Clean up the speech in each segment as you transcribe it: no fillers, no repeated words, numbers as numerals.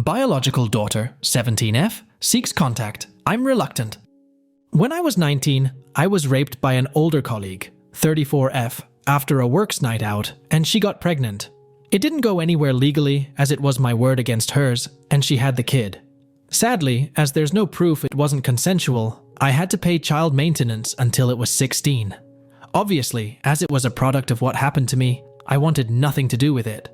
Biological daughter, 17F, seeks contact. I'm reluctant. When I was 19, I was raped by an older colleague, 34F, after a works night out, and she got pregnant. It didn't go anywhere legally, as it was my word against hers, and she had the kid. Sadly, as there's no proof it wasn't consensual, I had to pay child maintenance until it was 16. Obviously, as it was a product of what happened to me, I wanted nothing to do with it.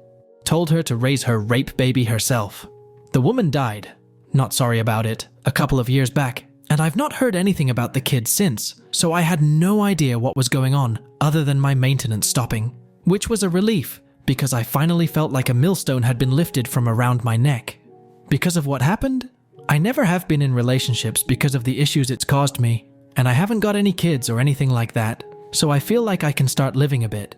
Told her to raise her rape baby herself. The woman died, not sorry about it, a couple of years back, and I've not heard anything about the kid since, so I had no idea what was going on other than my maintenance stopping, which was a relief because I finally felt like a millstone had been lifted from around my neck. Because of what happened, I never have been in relationships because of the issues it's caused me, and I haven't got any kids or anything like that, so I feel like I can start living a bit.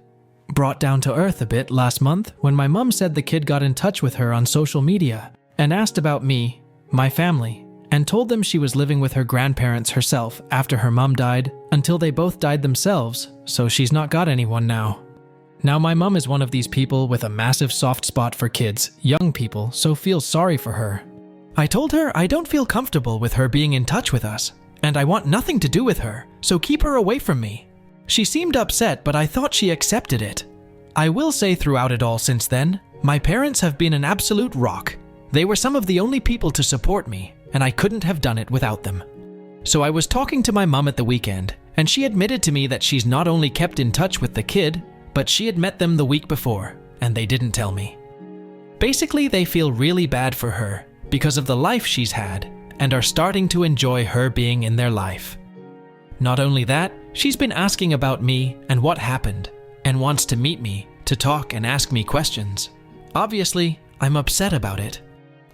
Brought down to earth a bit last month when my mum said the kid got in touch with her on social media and asked about me, my family, and told them she was living with her grandparents herself after her mum died until they both died themselves, so she's not got anyone now. Now my mum is one of these people with a massive soft spot for kids, young people, so feels sorry for her. I told her I don't feel comfortable with her being in touch with us, and I want nothing to do with her, so keep her away from me. She seemed upset, but I thought she accepted it. I will say throughout it all since then, my parents have been an absolute rock. They were some of the only people to support me, and I couldn't have done it without them. So I was talking to my mum at the weekend, and she admitted to me that she's not only kept in touch with the kid, but she had met them the week before, and they didn't tell me. Basically, they feel really bad for her because of the life she's had, and are starting to enjoy her being in their life. Not only that, she's been asking about me and what happened, and wants to meet me to talk and ask me questions. Obviously, I'm upset about it.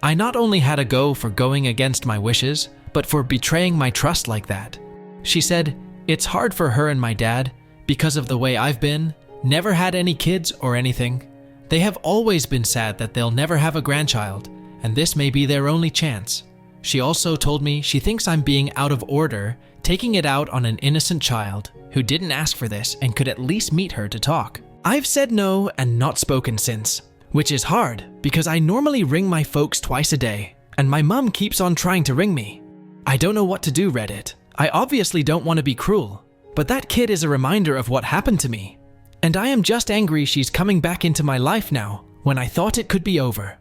I not only had a go for going against my wishes, but for betraying my trust like that. She said, it's hard for her and my dad because of the way I've been, never had any kids or anything. They have always been sad that they'll never have a grandchild, and this may be their only chance. She also told me she thinks I'm being out of order, taking it out on an innocent child who didn't ask for this and could at least meet her to talk. I've said no and not spoken since, which is hard because I normally ring my folks twice a day, and my mum keeps on trying to ring me. I don't know what to do, Reddit. I obviously don't want to be cruel, but that kid is a reminder of what happened to me. And I am just angry she's coming back into my life now when I thought it could be over.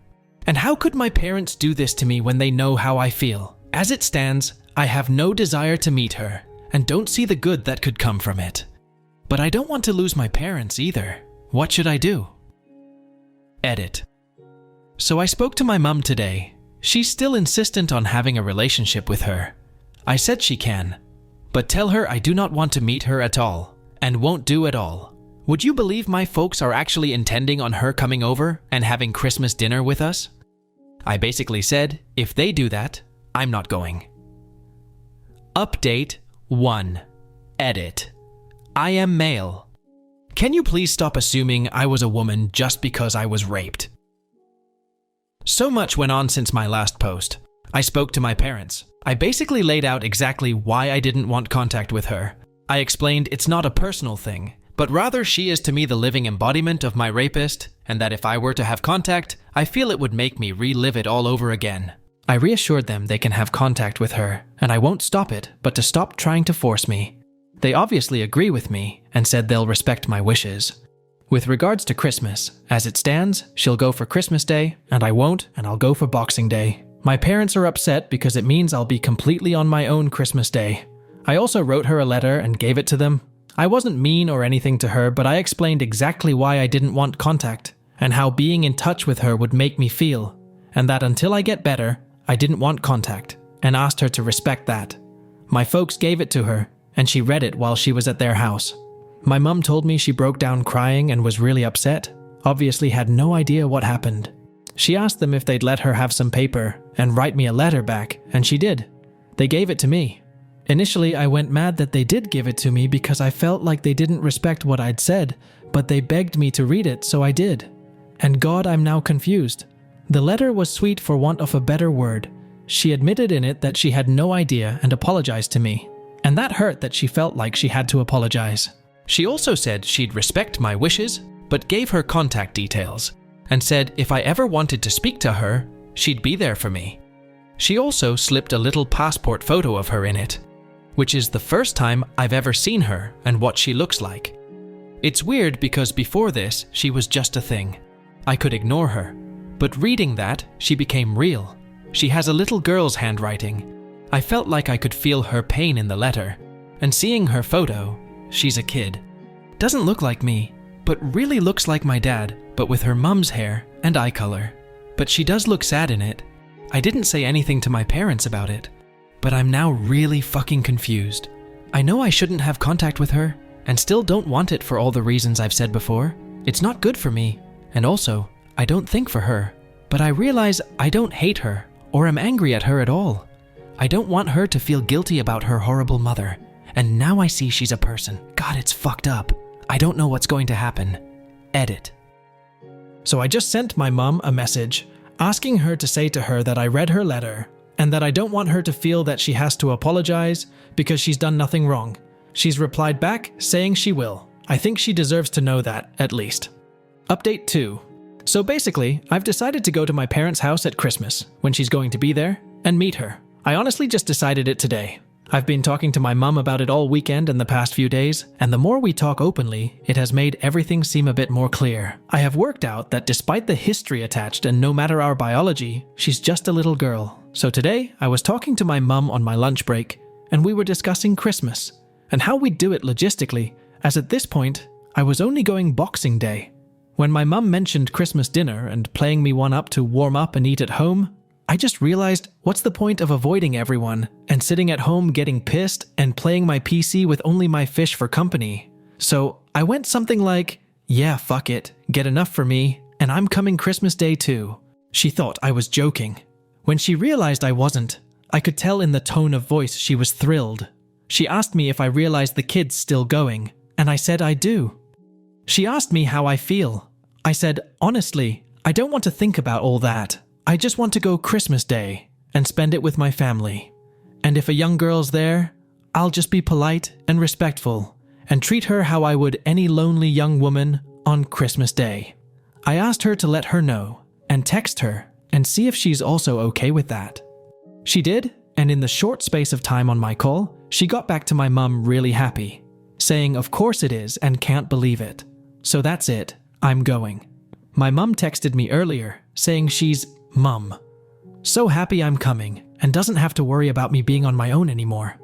And how could my parents do this to me when they know how I feel? As it stands, I have no desire to meet her and don't see the good that could come from it. But I don't want to lose my parents either. What should I do? Edit. So I spoke to my mum today. She's still insistent on having a relationship with her. I said she can, but tell her I do not want to meet her at all and won't do at all. Would you believe my folks are actually intending on her coming over and having Christmas dinner with us? I basically said, if they do that, I'm not going. Update 1. Edit. I am male. Can you please stop assuming I was a woman just because I was raped? So much went on since my last post. I spoke to my parents. I basically laid out exactly why I didn't want contact with her. I explained it's not a personal thing, but rather she is to me the living embodiment of my rapist, and that if I were to have contact, I feel it would make me relive it all over again. I reassured them they can have contact with her, and I won't stop it, but to stop trying to force me. They obviously agree with me, and said they'll respect my wishes. With regards to Christmas, as it stands, she'll go for Christmas Day, and I won't, and I'll go for Boxing Day. My parents are upset because it means I'll be completely on my own Christmas Day. I also wrote her a letter and gave it to them. I wasn't mean or anything to her, but I explained exactly why I didn't want contact, and how being in touch with her would make me feel, and that until I get better, I didn't want contact, and asked her to respect that. My folks gave it to her, and she read it while she was at their house. My mum told me she broke down crying and was really upset, obviously had no idea what happened. She asked them if they'd let her have some paper and write me a letter back, and she did. They gave it to me. Initially, I went mad that they did give it to me because I felt like they didn't respect what I'd said, but they begged me to read it, so I did. And God, I'm now confused. The letter was sweet for want of a better word. She admitted in it that she had no idea and apologized to me. And that hurt that she felt like she had to apologize. She also said she'd respect my wishes, but gave her contact details, and said if I ever wanted to speak to her, she'd be there for me. She also slipped a little passport photo of her in it, which is the first time I've ever seen her and what she looks like. It's weird because before this, she was just a thing. I could ignore her. But reading that, she became real. She has a little girl's handwriting. I felt like I could feel her pain in the letter. And seeing her photo, she's a kid. Doesn't look like me, but really looks like my dad, but with her mum's hair and eye color. But she does look sad in it. I didn't say anything to my parents about it, but I'm now really fucking confused. I know I shouldn't have contact with her, and still don't want it for all the reasons I've said before. It's not good for me, and also, I don't think for her. But I realize I don't hate her, or am angry at her at all. I don't want her to feel guilty about her horrible mother, and now I see she's a person. God, it's fucked up. I don't know what's going to happen. Edit. So I just sent my mum a message asking her to say to her that I read her letter and that I don't want her to feel that she has to apologize because she's done nothing wrong. She's replied back saying she will. I think she deserves to know that, at least. Update 2. So basically, I've decided to go to my parents' house at Christmas, when she's going to be there, and meet her. I honestly just decided it today. I've been talking to my mum about it all weekend and the past few days, and the more we talk openly, it has made everything seem a bit more clear. I have worked out that despite the history attached and no matter our biology, she's just a little girl. So today, I was talking to my mum on my lunch break, and we were discussing Christmas, and how we'd do it logistically, as at this point, I was only going Boxing Day. When my mum mentioned Christmas dinner and playing me one up to warm up and eat at home, I just realized what's the point of avoiding everyone and sitting at home getting pissed and playing my PC with only my fish for company. So I went something like, yeah, fuck it, get enough for me, and I'm coming Christmas Day too. She thought I was joking. When she realized I wasn't, I could tell in the tone of voice she was thrilled. She asked me if I realized the kid's still going, and I said I do. She asked me how I feel. I said, honestly, I don't want to think about all that. I just want to go Christmas Day and spend it with my family. And if a young girl's there, I'll just be polite and respectful and treat her how I would any lonely young woman on Christmas Day. I asked her to let her know and text her and see if she's also okay with that. She did, and in the short space of time on my call, she got back to my mum really happy, saying of course it is and can't believe it. So that's it, I'm going. My mum texted me earlier saying she's Mum. So happy I'm coming and doesn't have to worry about me being on my own anymore.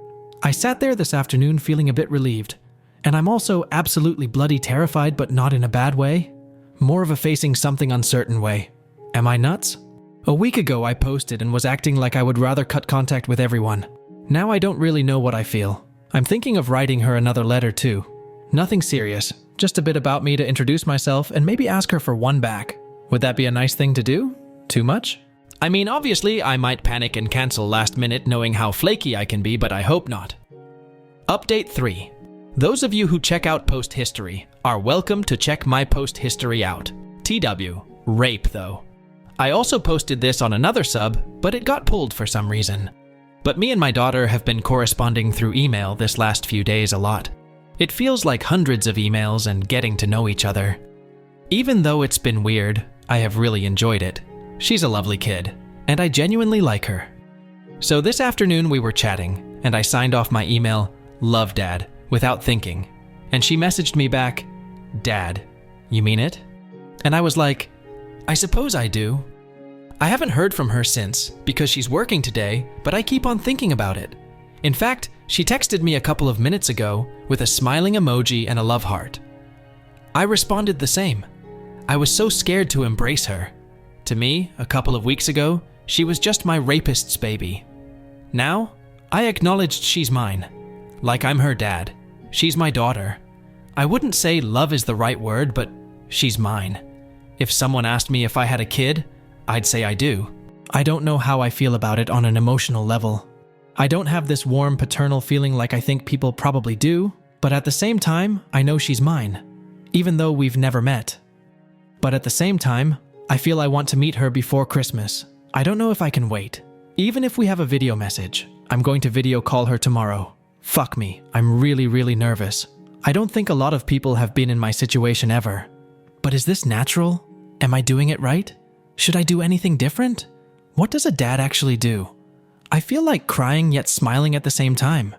I sat there this afternoon feeling a bit relieved, and I'm also absolutely bloody terrified, but not in a bad way. More of a facing something uncertain way. Am I nuts? A week ago I posted and was acting like I would rather cut contact with everyone. Now I don't really know what I feel. I'm thinking of writing her another letter too. Nothing serious, just a bit about me to introduce myself and maybe ask her for one back. Would that be a nice thing to do? Too much? I mean, obviously, I might panic and cancel last minute knowing how flaky I can be, but I hope not. Update 3. Those of you who check out post history are welcome to check my post history out. TW. Rape, though. I also posted this on another sub, but it got pulled for some reason. But me and my daughter have been corresponding through email this last few days a lot. It feels like hundreds of emails and getting to know each other. Even though it's been weird, I have really enjoyed it. She's a lovely kid, and I genuinely like her. So this afternoon we were chatting, and I signed off my email, "Love Dad," without thinking. And she messaged me back, "Dad, you mean it?" And I was like, I suppose I do. I haven't heard from her since, because she's working today, but I keep on thinking about it. In fact, she texted me a couple of minutes ago with a smiling emoji and a love heart. I responded the same. I was so scared to embrace her. To me, a couple of weeks ago, she was just my rapist's baby. Now, I acknowledged she's mine. Like I'm her dad. She's my daughter. I wouldn't say love is the right word, but she's mine. If someone asked me if I had a kid, I'd say I do. I don't know how I feel about it on an emotional level. I don't have this warm paternal feeling like I think people probably do, but at the same time, I know she's mine, even though we've never met. But at the same time, I feel I want to meet her before Christmas. I don't know if I can wait. Even if we have a video message, I'm going to video call her tomorrow. Fuck me, I'm really nervous. I don't think a lot of people have been in my situation ever. But is this natural? Am I doing it right? Should I do anything different? What does a dad actually do? I feel like crying yet smiling at the same time.